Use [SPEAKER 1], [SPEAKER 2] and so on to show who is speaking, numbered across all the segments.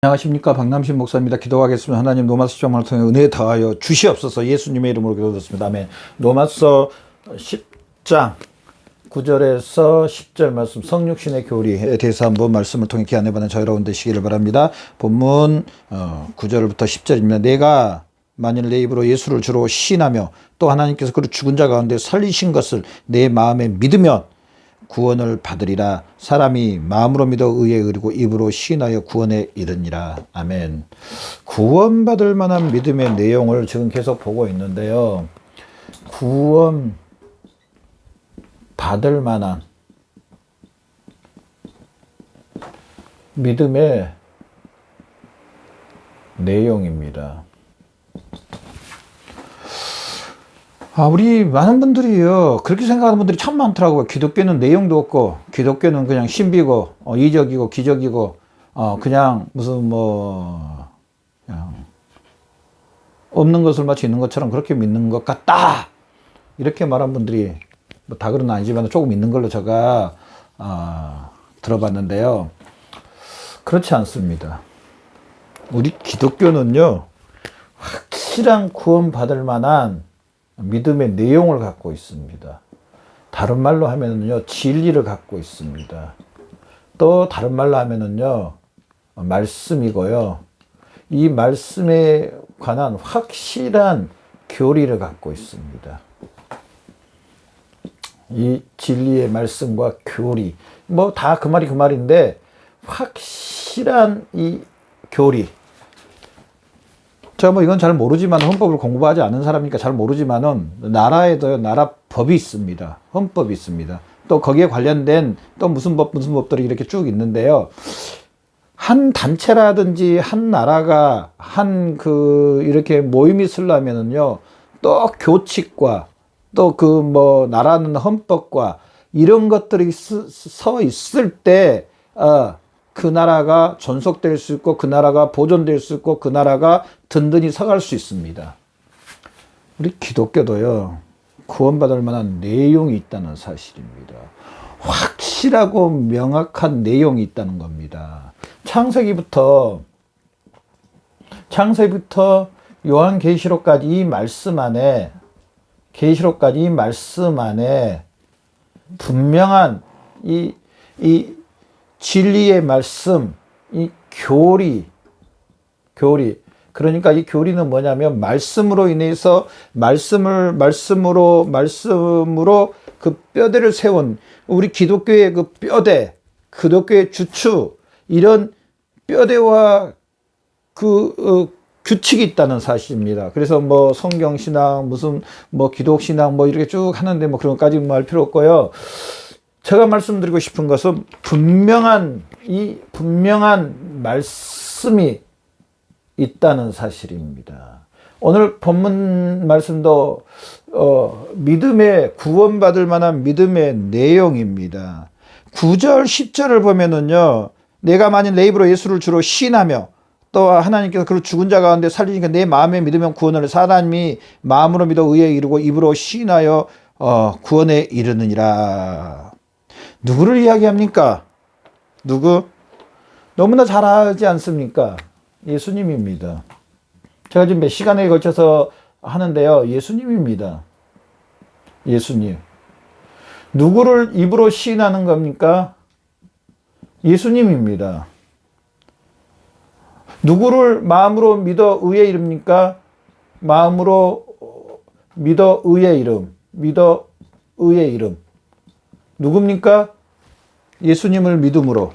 [SPEAKER 1] 안녕하십니까, 박남신 목사입니다. 기도하겠습니다. 하나님, 로마서 시험을 통해 은혜에 더하여 주시옵소서. 예수님의 이름으로 기도드렸습니다. 아멘. 로마서 10장 9절에서 10절 말씀, 성육신의 교리에 대해서 한번 말씀을 통해 기한해보는 저 여러분 되시기를 바랍니다. 본문 9절부터 10절입니다. 내가 만일 내 입으로 예수를 주로 시인하며 또 하나님께서 그를 죽은 자 가운데 살리신 것을 내 마음에 믿으면 구원을 받으리라. 사람이 마음으로 믿어 의에 이르고 입으로 시인하여 구원에 이르니라. 아멘. 구원받을 만한 믿음의 내용을 지금 계속 보고 있는데요. 구원 받을 만한 믿음의 내용입니다. 우리 많은 분들이요, 그렇게 생각하는 분들이 참 많더라고요. 기독교는 내용도 없고, 기독교는 그냥 신비고, 이적이고, 기적이고, 그냥 무슨 그냥 없는 것을 마치 있는 것처럼 그렇게 믿는 것 같다. 이렇게 말한 분들이 다 그런 아니지만 조금 있는 걸로 제가 들어봤는데요. 그렇지 않습니다. 우리 기독교는요, 확실한 구원받을 만한 믿음의 내용을 갖고 있습니다. 다른 말로 하면은요, 진리를 갖고 있습니다. 또 다른 말로 하면은요, 말씀이고요. 이 말씀에 관한 확실한 교리를 갖고 있습니다. 이 진리의 말씀과 교리, 다 그 말이 그 말인데, 확실한 이 교리. 제가 이건 잘 모르지만, 헌법을 공부하지 않은 사람이니까 잘 모르지만은, 나라에도요, 나라 법이 있습니다. 헌법이 있습니다. 또 거기에 관련된 또 무슨 법들이 이렇게 쭉 있는데요. 한 단체라든지 한 나라가 이렇게 모임이 있으려면은요, 또 교칙과 또 나라는 헌법과 이런 것들이 서 있을 때, 그 나라가 존속될 수 있고, 그 나라가 보존될 수 있고, 그 나라가 든든히 서갈 수 있습니다. 우리 기독교도요, 구원받을 만한 내용이 있다는 사실입니다. 확실하고 명확한 내용이 있다는 겁니다. 창세기부터 요한계시록까지 이 말씀 안에 분명한 이 진리의 말씀, 이 교리. 그러니까 이 교리는 뭐냐면, 말씀으로 인해서, 말씀으로 그 뼈대를 세운, 우리 기독교의 그 뼈대, 기독교의 주축, 이런 뼈대와 규칙이 있다는 사실입니다. 그래서 성경신앙, 무슨 기독신앙, 이렇게 쭉 하는데 그런 것까지 할 필요 없고요. 제가 말씀드리고 싶은 것은 분명한 말씀이 있다는 사실입니다. 오늘 본문 말씀도 구원받을 만한 믿음의 내용입니다. 9절, 10절을 보면은요, 내가 만일 내 입으로 예수를 주로 시인하며 또 하나님께서 그를 죽은 자 가운데 살리니까 내 마음에 믿으면 구원을, 사람이 마음으로 믿어 의에 이르고 입으로 시인하여 구원에 이르느니라. 누구를 이야기합니까? 누구? 너무나 잘 알지 않습니까? 예수님입니다. 제가 지금 몇 시간에 걸쳐서 하는데요, 예수님입니다. 예수님. 누구를 입으로 시인하는 겁니까? 예수님입니다. 누구를 마음으로 믿어 의에 이릅니까? 마음으로 믿어 의에 이름. 누굽니까? 예수님을 믿음으로,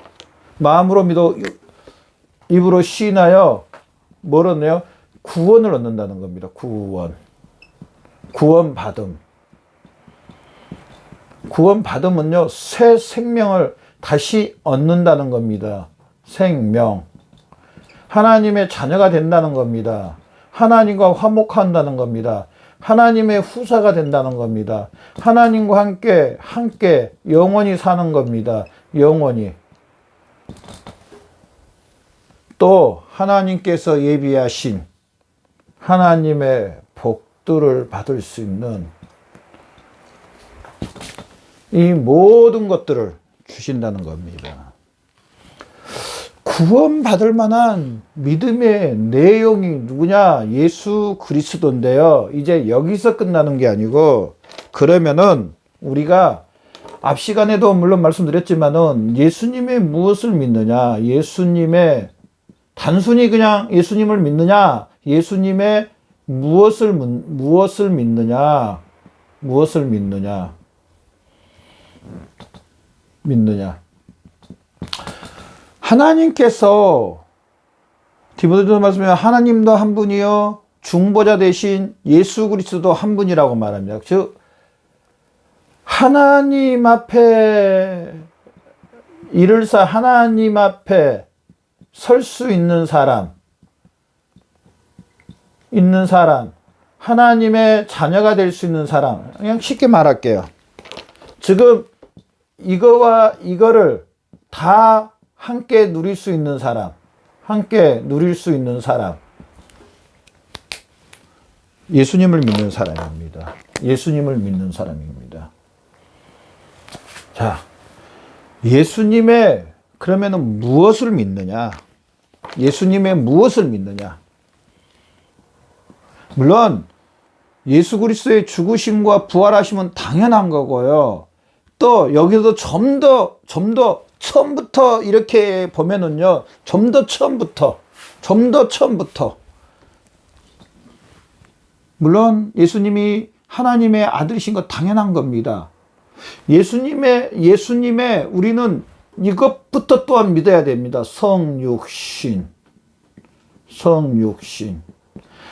[SPEAKER 1] 마음으로 믿어 입으로 시인하여 뭘 얻네요? 구원을 얻는다는 겁니다. 구원받음은요, 새 생명을 다시 얻는다는 겁니다. 생명. 하나님의 자녀가 된다는 겁니다. 하나님과 화목한다는 겁니다. 하나님의 후사가 된다는 겁니다. 하나님과 함께 영원히 사는 겁니다. 영원히. 또 하나님께서 예비하신 하나님의 복들을 받을 수 있는 이 모든 것들을 주신다는 겁니다. 구원받을 만한 믿음의 내용이 누구냐? 예수 그리스도인데요. 이제 여기서 끝나는 게 아니고, 그러면은 우리가 앞 시간에도 물론 말씀드렸지만은 예수님의 무엇을 믿느냐? 예수님의 단순히 그냥 예수님을 믿느냐? 예수님의 무엇을 믿느냐? 무엇을 믿느냐? 하나님께서 디모데전서 말씀에 하나님도 한 분이요 중보자 대신 예수 그리스도 한 분이라고 말합니다. 즉 하나님 앞에 이를사 하나님 앞에 설 수 있는 사람, 하나님의 자녀가 될 수 있는 사람, 그냥 쉽게 말할게요. 지금 이거와 이거를 다 함께 누릴 수 있는 사람, 예수님을 믿는 사람입니다. 예수님을 믿는 사람입니다. 자, 예수님의 그러면은 무엇을 믿느냐? 예수님의 무엇을 믿느냐? 물론 예수 그리스도의 죽으심과 부활하심은 당연한 거고요. 또 여기서 좀 더 처음부터 이렇게 보면은요, 좀 더 처음부터 물론 예수님이 하나님의 아들이신 것 당연한 겁니다. 예수님의 우리는 이것부터 또한 믿어야 됩니다. 성육신.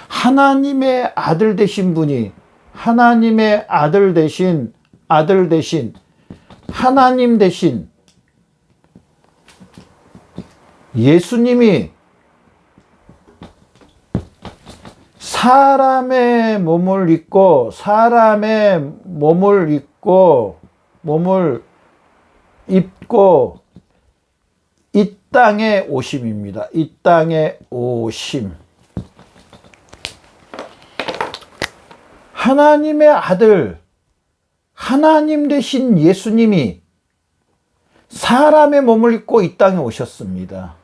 [SPEAKER 1] 하나님의 아들 되신 분이 하나님의 아들 대신 하나님 대신 예수님이 사람의 몸을 입고 이 땅에 오심입니다. 이 땅에 오심. 하나님의 아들, 하나님 되신 예수님이 사람의 몸을 입고 이 땅에 오셨습니다.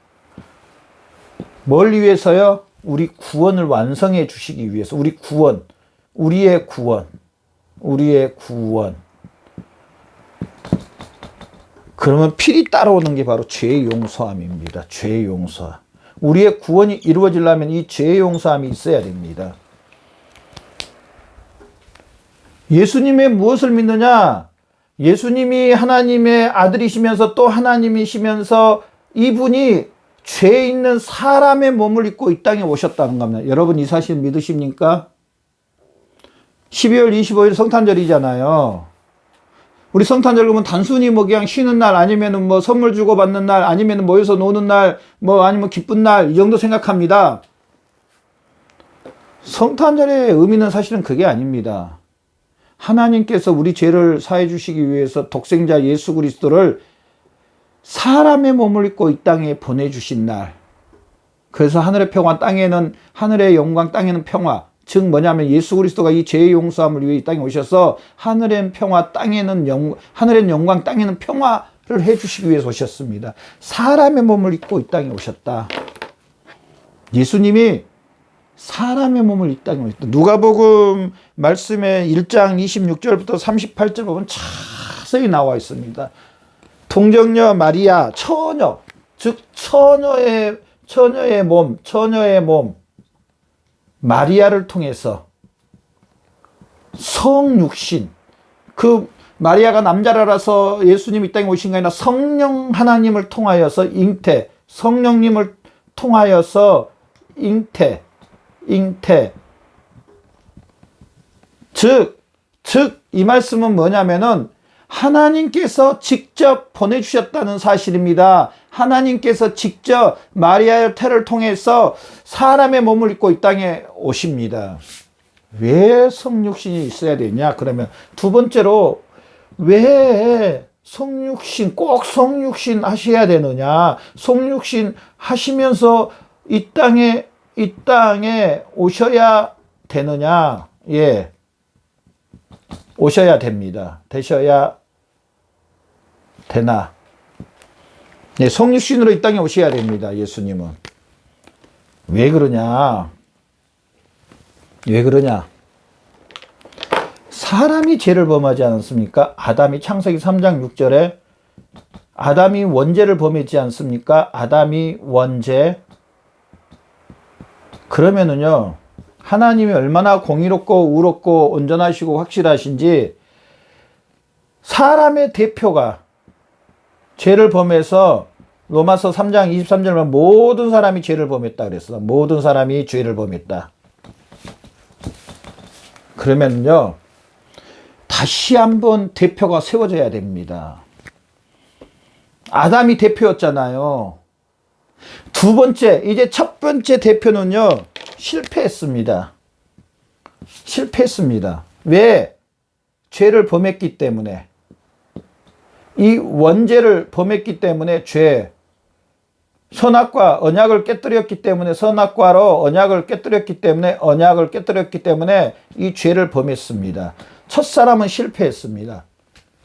[SPEAKER 1] 뭘 위해서요? 우리 구원을 완성해 주시기 위해서. 우리의 구원. 그러면 필히 따라오는 게 바로 죄 용서함입니다. 죄 용서. 우리의 구원이 이루어지려면 이 죄 용서함이 있어야 됩니다. 예수님의 무엇을 믿느냐? 예수님이 하나님의 아들이시면서 또 하나님이시면서 이분이 죄 있는 사람의 몸을 입고 이 땅에 오셨다는 겁니다. 여러분 이 사실 믿으십니까? 12월 25일 성탄절이잖아요. 우리 성탄절 그러면 단순히 뭐 그냥 쉬는 날 아니면은 뭐 선물 주고받는 날 아니면 모여서 노는 날 뭐 아니면 기쁜 날 이 정도 생각합니다. 성탄절의 의미는 사실은 그게 아닙니다. 하나님께서 우리 죄를 사해 주시기 위해서 독생자 예수 그리스도를 사람의 몸을 입고 이 땅에 보내주신 날. 그래서 하늘의 평화, 땅에는 하늘의 영광, 땅에는 평화. 즉 뭐냐면 예수 그리스도가 이 죄의 용서함을 위해 이 땅에 오셔서 하늘의 평화, 하늘의 영광, 땅에는 평화를 해주시기 위해서 오셨습니다. 사람의 몸을 입고 이 땅에 오셨다. 예수님이 사람의 몸을 이 땅에 오셨다. 누가복음 말씀에 1장 26절부터 38절 보면 자세히 나와 있습니다. 동정녀 마리아, 처녀, 즉 처녀의 몸, 마리아를 통해서 성육신, 그 마리아가 남자라서 예수님이 이 땅에 오신 게 아니라 성령 하나님을 통하여서 잉태, 성령님을 통하여서 잉태. 즉 이 말씀은 뭐냐면은 하나님께서 직접 보내주셨다는 사실입니다. 하나님께서 직접 마리아의 태를 통해서 사람의 몸을 입고 이 땅에 오십니다. 왜 성육신이 있어야 되냐? 그러면 두 번째로 왜 꼭 성육신 하셔야 되느냐? 성육신 하시면서 이 땅에 오셔야 되느냐? 예. 오셔야 됩니다. 되셔야 되나? 네, 성육신으로 이 땅에 오셔야 됩니다. 예수님은. 왜 그러냐? 왜 그러냐? 사람이 죄를 범하지 않았습니까? 아담이 창세기 3장 6절에 아담이 원죄를 범했지 않습니까? 아담이 원죄. 그러면은요, 하나님이 얼마나 공의롭고 의롭고 온전하시고 확실하신지 사람의 대표가 죄를 범해서 로마서 3장 23절에 모든 사람이 죄를 범했다 그랬어. 모든 사람이 죄를 범했다. 그러면요, 다시 한번 대표가 세워져야 됩니다. 아담이 대표였잖아요. 두 번째, 이제 첫 번째 대표는요, 실패했습니다. 실패했습니다. 왜? 죄를 범했기 때문에. 이 원죄를 범했기 때문에 죄. 선악과 언약을 깨뜨렸기 때문에 선악과로 언약을 깨뜨렸기 때문에 이 죄를 범했습니다. 첫 사람은 실패했습니다.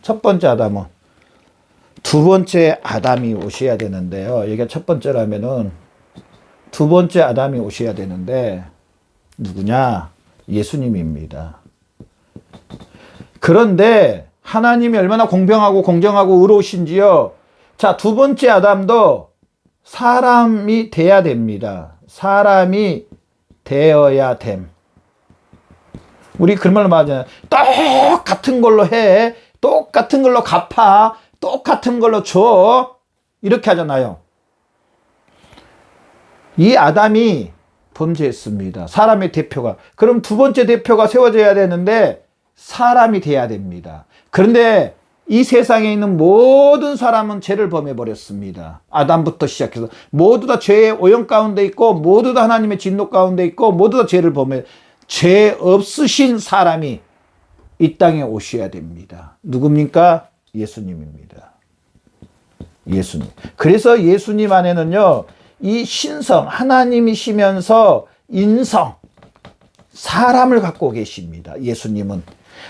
[SPEAKER 1] 첫 번째 아담은. 두 번째 아담이 오셔야 되는데요. 이게 첫 번째라면은 두 번째 아담이 오셔야 되는데 누구냐? 예수님입니다. 그런데 하나님이 얼마나 공평하고 공정하고 의로우신지요. 자, 두 번째 아담도 사람이 돼야 됩니다. 사람이 되어야 됨. 우리 그런 말로 말하잖아요. 똑같은 걸로 해. 똑같은 걸로 갚아. 똑같은 걸로 줘. 이렇게 하잖아요. 이 아담이 범죄했습니다. 사람의 대표가. 그럼 두 번째 대표가 세워져야 되는데 사람이 돼야 됩니다. 그런데 이 세상에 있는 모든 사람은 죄를 범해버렸습니다. 아담부터 시작해서 모두 다 죄의 오염 가운데 있고 모두 다 하나님의 진노 가운데 있고 모두 다 죄를 범해 죄 없으신 사람이 이 땅에 오셔야 됩니다. 누굽니까? 예수님입니다. 예수님. 그래서 예수님 안에는요, 이 신성, 하나님이시면서 인성, 사람을 갖고 계십니다. 예수님은.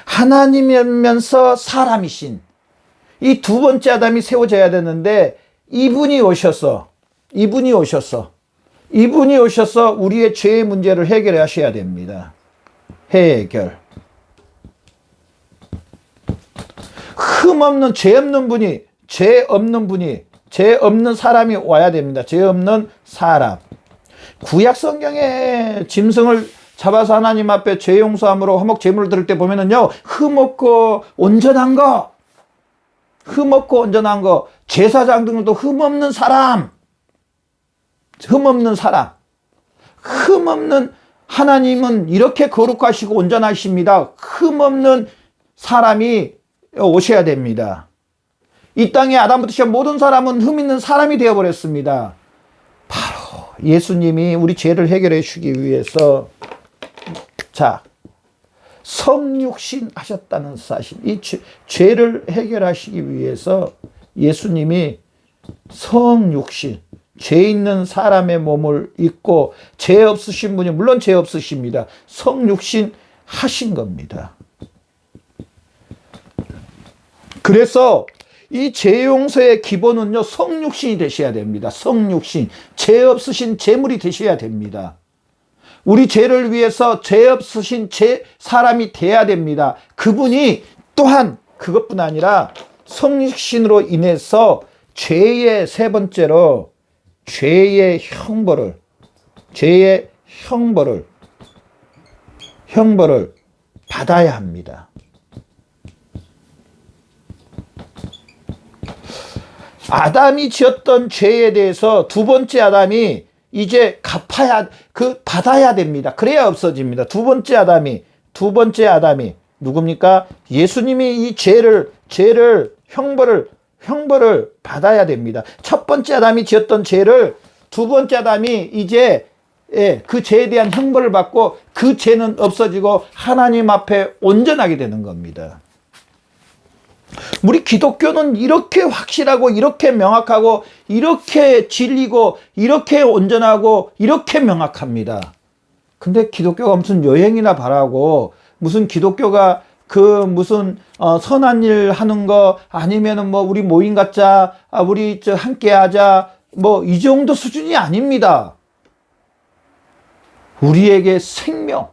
[SPEAKER 1] 하나님이면서 사람이신 이 두 번째 아담이 세워져야 되는데 이분이 오셔서 우리의 죄의 문제를 해결하셔야 됩니다. 해결. 흠없는 죄 없는 사람이 와야 됩니다. 죄 없는 사람. 구약 성경에 짐승을 잡아서 하나님 앞에 죄 용서함으로 화목 제물을 드릴 때 보면은요, 흠없고 온전한 거, 제사장 등도 흠없는 사람, 흠없는 하나님은 이렇게 거룩하시고 온전하십니다. 흠없는 사람이 오셔야 됩니다. 이 땅에 아담부터 시작 모든 사람은 흠 있는 사람이 되어버렸습니다. 바로 예수님이 우리 죄를 해결해 주기 위해서 성육신 하셨다는 사실, 이 죄를 해결하시기 위해서 예수님이 성육신, 죄 있는 사람의 몸을 입고 죄 없으신 분이 물론 죄 없으십니다. 성육신 하신 겁니다. 그래서 이 죄 용서의 기본은요, 성육신이 되셔야 됩니다. 성육신, 죄 없으신 제물이 되셔야 됩니다. 우리 죄를 위해서 죄 없으신 사람이 돼야 됩니다. 그분이 또한 그것뿐 아니라 성육신으로 인해서 죄의 세 번째로 죄의 형벌을 받아야 합니다. 아담이 지었던 죄에 대해서 두 번째 아담이 이제 받아야 됩니다. 그래야 없어집니다. 두 번째 아담이 누굽니까? 예수님이 이 형벌을 받아야 됩니다. 첫 번째 아담이 지었던 죄를 두 번째 아담이 이제 그 죄에 대한 형벌을 받고 그 죄는 없어지고 하나님 앞에 온전하게 되는 겁니다. 우리 기독교는 이렇게 확실하고 이렇게 명확하고 이렇게 진리고 이렇게 온전하고 이렇게 명확합니다. 근데 기독교가 무슨 여행이나 바라고 무슨 기독교가 그 무슨 선한 일 하는 거 아니면은 뭐 우리 모임 갖자, 우리 함께 하자, 뭐 이 정도 수준이 아닙니다. 우리에게 생명,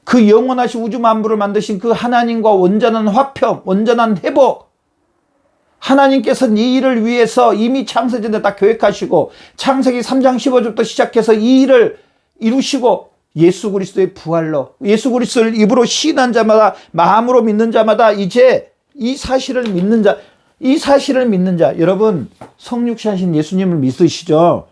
[SPEAKER 1] 그 영원하신 우주 만물을 만드신 그 하나님과 온전한 화평, 온전한 회복, 하나님께서는 이 일을 위해서 이미 창세전에 다 계획하시고 창세기 3장 15절부터 시작해서 이 일을 이루시고 예수 그리스도의 부활로, 예수 그리스도를 입으로 시인한 자마다, 마음으로 믿는 자마다 이제 이 사실을 믿는 자, 여러분 성육신하신 예수님을 믿으시죠?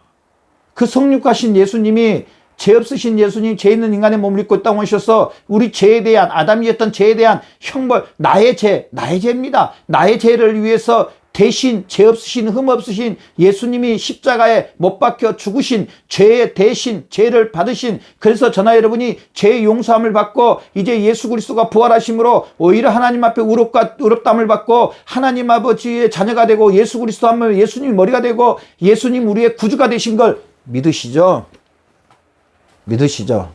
[SPEAKER 1] 그 성육하신 예수님이, 죄 없으신 예수님, 죄 있는 인간의 몸을 입고 땅에 오셔서 우리 죄에 대한, 아담이었던 죄에 대한 형벌, 나의 죄입니다. 나의 죄를 위해서 대신, 죄 없으신, 흠 없으신 예수님이 십자가에 못 박혀 죽으신, 죄의 대신, 죄를 받으신, 그래서 저나 여러분이 죄의 용서함을 받고 이제 예수 그리스도가 부활하심으로 오히려 하나님 앞에 의롭다함을 받고 하나님 아버지의 자녀가 되고 예수 그리스도 하면 예수님이 머리가 되고 예수님 우리의 구주가 되신 걸 믿으시죠? 믿으시죠?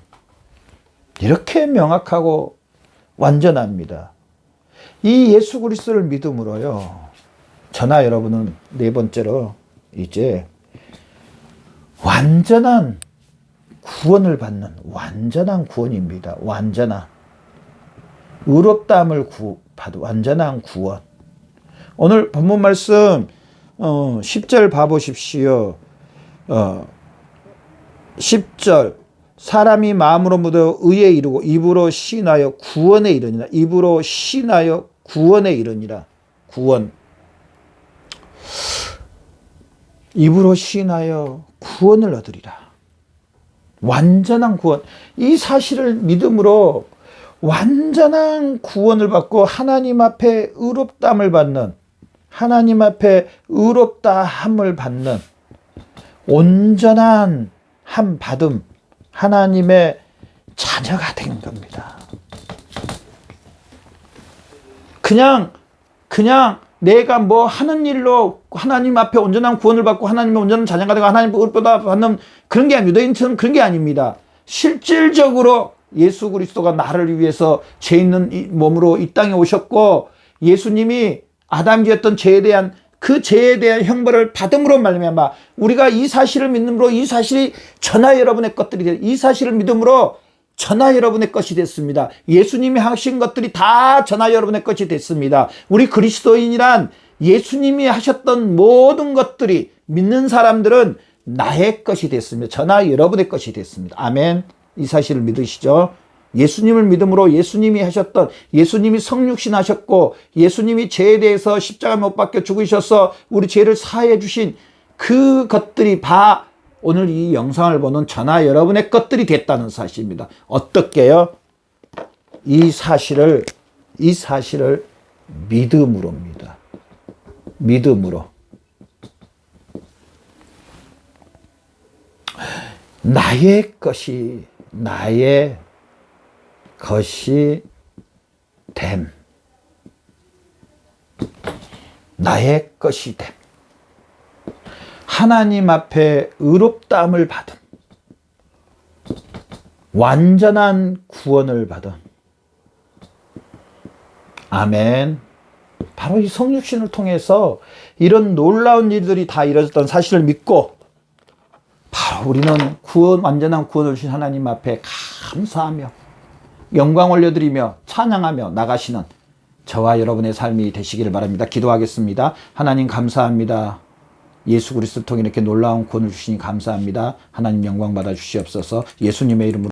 [SPEAKER 1] 이렇게 명확하고 완전합니다. 이 예수 그리스도를 믿음으로요, 저나 여러분은 네 번째로 이제 완전한 구원을 받는, 완전한 구원입니다. 완전한 의롭다함을 받은 완전한 구원. 오늘 본문 말씀 10절 봐보십시오. 10절, 사람이 마음으로 믿어 의에 이르고 입으로 시인하여 구원에 이르니라. 입으로 시인하여 구원에 이르니라. 구원. 입으로 시인하여 구원을 얻으리라. 완전한 구원. 이 사실을 믿음으로 완전한 구원을 받고 하나님 앞에 의롭다함을 받는, 하나님 앞에 의롭다함을 받는 온전한 함 받음, 하나님의 자녀가 된 겁니다. 그냥 내가 뭐 하는 일로 하나님 앞에 온전한 구원을 받고 하나님의 온전한 자녀가 되고 하나님의 의롭다 받는 그런 게 아니라, 유대인처럼 그런 게 아닙니다. 실질적으로 예수 그리스도가 나를 위해서 죄 있는 몸으로 이 땅에 오셨고 예수님이 아담이었던 죄에 대한 그 죄에 대한 형벌을 받음으로 말미암아 우리가 이 사실을 믿음으로 이 사실이 저나 여러분의 것들이 돼요. 이 사실을 믿음으로 저나 여러분의 것이 됐습니다. 예수님이 하신 것들이 다 저나 여러분의 것이 됐습니다. 우리 그리스도인이란 예수님이 하셨던 모든 것들이 믿는 사람들은 나의 것이 됐습니다. 저나 여러분의 것이 됐습니다. 아멘. 이 사실을 믿으시죠? 예수님을 믿음으로 예수님이 하셨던, 예수님이 성육신 하셨고 예수님이 죄에 대해서 십자가 못 박혀 죽으셔서 우리 죄를 사해 주신 그 것들이 다 오늘 이 영상을 보는 저나 여러분의 것들이 됐다는 사실입니다. 어떻게요? 이 사실을 믿음으로입니다. 믿음으로. 나의 것이 됨. 나의 것이 됨. 하나님 앞에 의롭다함을 받은, 완전한 구원을 받은. 아멘. 바로 이 성육신을 통해서 이런 놀라운 일들이 다 이루어졌던 사실을 믿고 바로 우리는 완전한 구원을 주신 하나님 앞에 감사하며 영광 올려드리며 찬양하며 나가시는 저와 여러분의 삶이 되시기를 바랍니다. 기도하겠습니다. 하나님 감사합니다. 예수 그리스도를 통해 이렇게 놀라운 구원을 주시니 감사합니다. 하나님 영광 받아 주시옵소서. 예수님의 이름으로